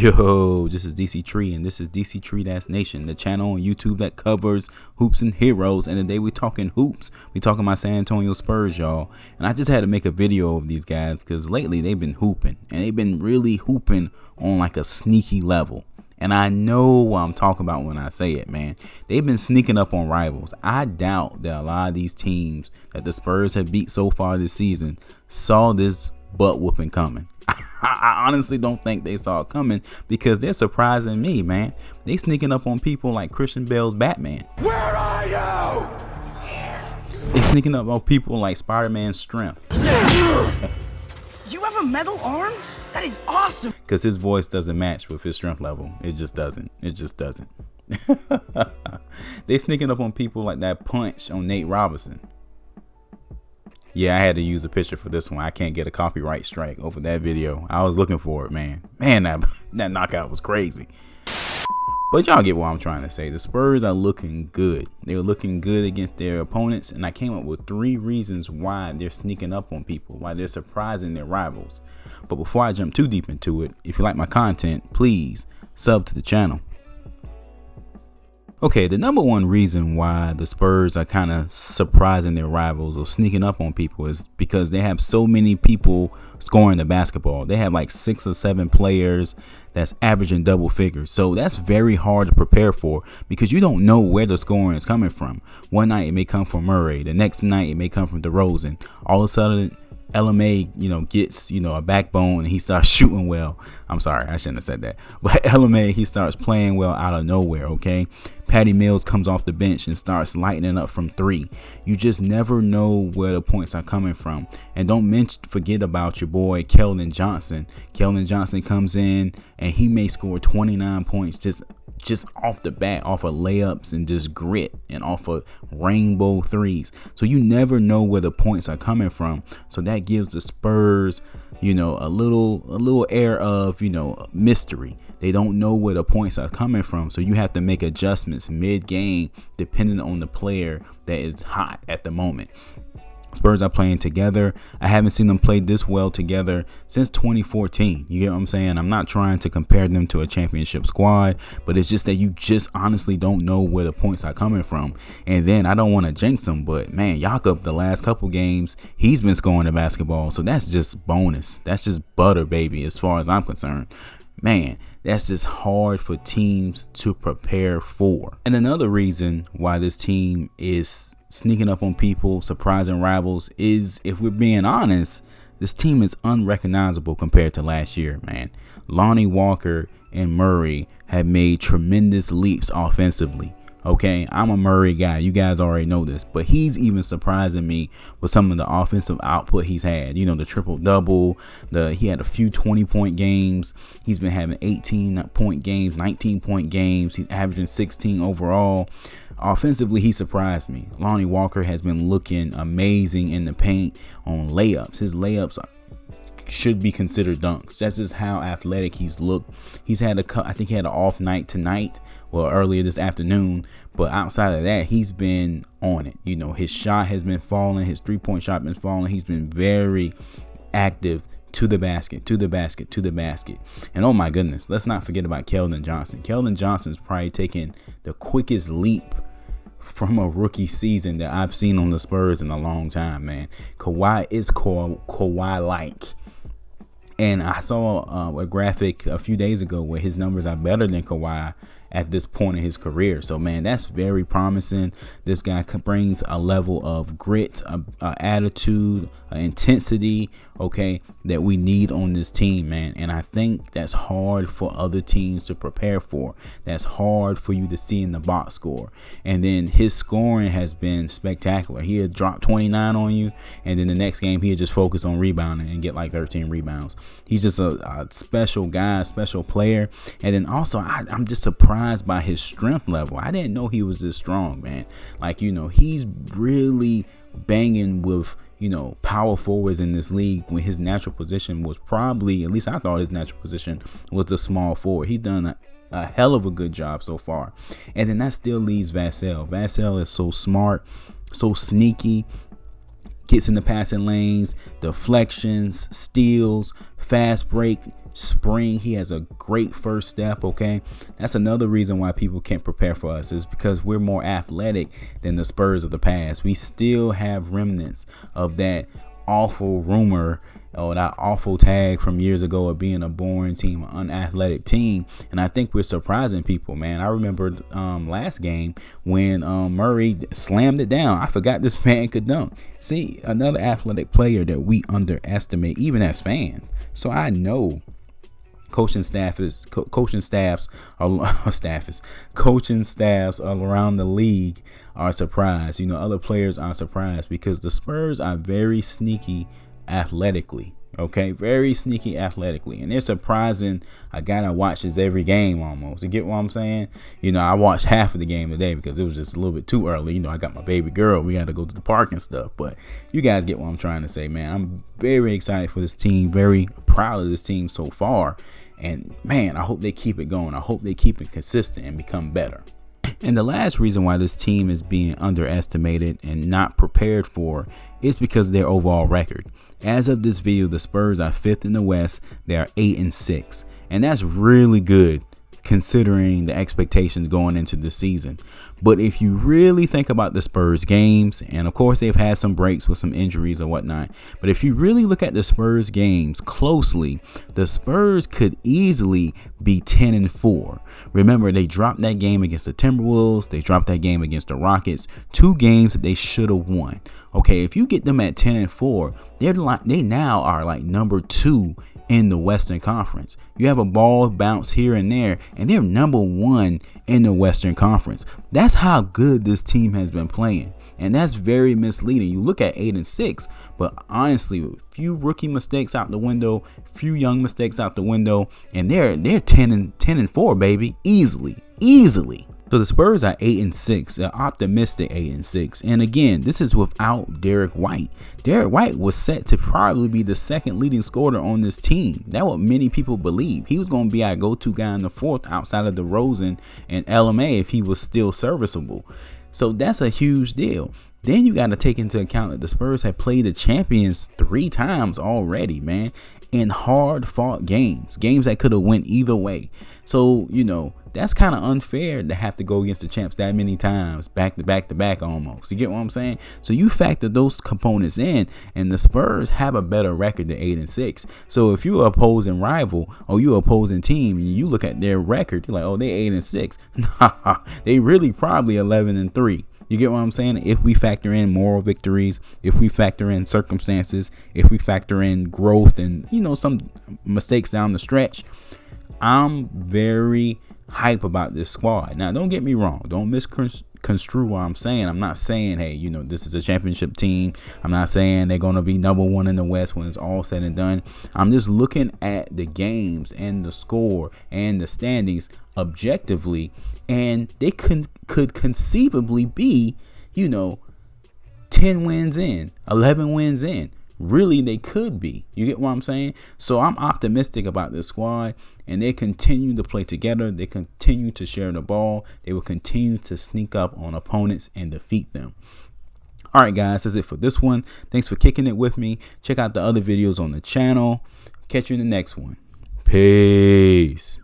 Yo, this is Dctree, and this is Dctree-Nation, the channel on YouTube that covers hoops and heroes. And today we're talking hoops. We talking about San Antonio Spurs, y'all. And I just had to make a video of these guys because lately they've been hooping, and they've been really hooping on like a sneaky level. And I know what I'm talking about when I say it, man. They've been sneaking up on rivals. I doubt that a lot of these teams that the Spurs have beat so far this season saw this butt whooping coming. I honestly don't think they saw it coming because they're surprising me, man. They sneaking up on people like Christian Bale's Batman. Where are you? They sneaking up on people like Spider-Man's Strength. You have a metal arm? That is awesome. Because his voice doesn't match with his strength level. It just doesn't. It just doesn't. They sneaking up on people like that punch on Nate Robinson. Yeah, I had to use a picture for this one. I can't get a copyright strike over that video. I was looking for it, man. Man, that knockout was crazy. But y'all get what I'm trying to say. The Spurs are looking good. They're looking good against their opponents. And I came up with 3 reasons why they're sneaking up on people, why they're surprising their rivals. But before I jump too deep into it, if you like my content, please sub to the channel. Okay, the number one reason why the Spurs are kind of surprising their rivals or sneaking up on people is because they have so many people scoring the basketball. They have like 6 or 7 players that's averaging double figures. So that's very hard to prepare for because you don't know where the scoring is coming from. One night it may come from Murray. The next night it may come from DeRozan. All of a sudden, LMA, gets, a backbone and he starts shooting well. I'm sorry, I shouldn't have said that. But LMA, he starts playing well out of nowhere, okay? Patty Mills comes off the bench and starts lighting up from 3. You just never know where the points are coming from. And don't forget about your boy, Keldon Johnson. Keldon Johnson comes in and he may score 29 points just off the bat, off of layups and just grit and off of rainbow threes. So you never know where the points are coming from. So that gives the Spurs, a little air of, mystery. They don't know where the points are coming from. So you have to make adjustments mid-game depending on the player that is hot at the moment. Spurs are playing together. I haven't seen them play this well together since 2014. You get what I'm saying? I'm not trying to compare them to a championship squad, but it's just that you just honestly don't know where the points are coming from. And then I don't want to jinx them, but man, Jakob, the last couple games, he's been scoring the basketball. So that's just bonus. That's just butter, baby, as far as I'm concerned. Man, that's just hard for teams to prepare for. And another reason why this team is sneaking up on people, surprising rivals, is, if we're being honest, this team is unrecognizable compared to last year, man. Lonnie Walker and Murray have made tremendous leaps offensively. Okay, I'm a Murray guy. You guys already know this, but he's even surprising me with some of the offensive output he's had. The triple-double. He had a few 20-point games. He's been having 18-point games, 19-point games. He's averaging 16 overall. Offensively, he surprised me. Lonnie Walker has been looking amazing in the paint on layups. His layups should be considered dunks. That's just how athletic he's looked. He's had I think he had an off night tonight, earlier this afternoon. But outside of that, he's been on it. His shot has been falling. His 3-point shot been falling. He's been very active. To the basket, to the basket, to the basket. And oh my goodness, let's not forget about Keldon Johnson. Keldon Johnson's probably taken the quickest leap from a rookie season that I've seen on the Spurs in a long time, man. Kawhi is Kawhi-like. And I saw a graphic a few days ago where his numbers are better than Kawhi at this point in his career. So, man, that's very promising. This guy brings a level of grit, attitude, intensity, okay, that we need on this team, man. And I think that's hard for other teams to prepare for. That's hard for you to see in the box score. And then his scoring has been spectacular. He had dropped 29 on you, and then the next game he had just focused on rebounding and get like 13 rebounds. He's just a special guy, special player. And then also I'm just surprised by his strength level. I didn't know he was this strong, man. Like, he's really banging with, power forwards in this league when his natural position was probably, at least I thought his natural position was the small forward. He's done a hell of a good job so far. And then that still leaves Vassell. Vassell is so smart, so sneaky. Gets in the passing lanes, deflections, steals, fast break, spring. He has a great first step. Okay, that's another reason why people can't prepare for us, is because we're more athletic than the Spurs of the past. We still have remnants of that awful rumor or that awful tag from years ago of being a boring team, an unathletic team. And I think we're surprising people, man. I remember last game when Murray slammed it down. I forgot this man could dunk. See, another athletic player that we underestimate, even as fans. So I know coaching staffs around the league are surprised. You know, other players are surprised because the Spurs are very sneaky athletically. Okay, very sneaky athletically, and they're surprising a guy that watches every game almost. You get what I'm saying? You know, I watched half of the game today because it was just a little bit too early. You know, I got my baby girl. We got to go to the park and stuff. But you guys get what I'm trying to say, man. I'm very excited for this team. Very proud of this team so far. And man, I hope they keep it going. I hope they keep it consistent and become better. And the last reason why this team is being underestimated and not prepared for is because of their overall record. As of this video, the Spurs are 5th in the West. They are 8-6, and that's really good considering the expectations going into the season. But if you really think about the Spurs games, and of course they've had some breaks with some injuries or whatnot, but if you really look at the Spurs games closely, the Spurs could easily be 10-4. Remember, they dropped that game against the Timberwolves. They dropped that game against the Rockets. 2 games that they should have won. Okay, if you get them at 10-4, they now are like number 2 in the Western Conference. You have a ball bounce here and there, and they're number 1 in the Western Conference. That's how good this team has been playing, and that's very misleading. You look at 8-6, but honestly, a few rookie mistakes out the window, few young mistakes out the window, and they're 10-4, baby, easily. So the Spurs are 8-6, they're optimistic 8-6. And again, this is without Derek White. Derek White was set to probably be the second leading scorer on this team. That's what many people believe. He was going to be our go-to guy in the fourth outside of DeRozan and LMA if he was still serviceable. So that's a huge deal. Then you got to take into account that the Spurs have played the champions 3 times already, man, in hard-fought games that could have went either way. So, you know, that's kind of unfair to have to go against the champs that many times, back to back almost. You get what I'm saying? So you factor those components in, and the Spurs have a better record than 8-6. So if you're an opposing rival or you're an opposing team, and you look at their record, you're like, oh, they 8-6. Nah, they really probably 11-3. You get what I'm saying? If we factor in moral victories, if we factor in circumstances, if we factor in growth and, you know, some mistakes down the stretch, I'm very hype about this squad. Now, don't get me wrong. Don't misconstrue what I'm saying. I'm not saying, hey, you know, this is a championship team. I'm not saying they're going to be number 1 in the West when it's all said and done. I'm just looking at the games and the score and the standings objectively, and they could conceivably be, you know, 10 wins in, 11 wins in. Really, they could be. You get what I'm saying? So I'm optimistic about this squad, and they continue to play together. They continue to share the ball. They will continue to sneak up on opponents and defeat them. All right, guys, that's it for this one. Thanks for kicking it with me. Check out the other videos on the channel. Catch you in the next one. Peace.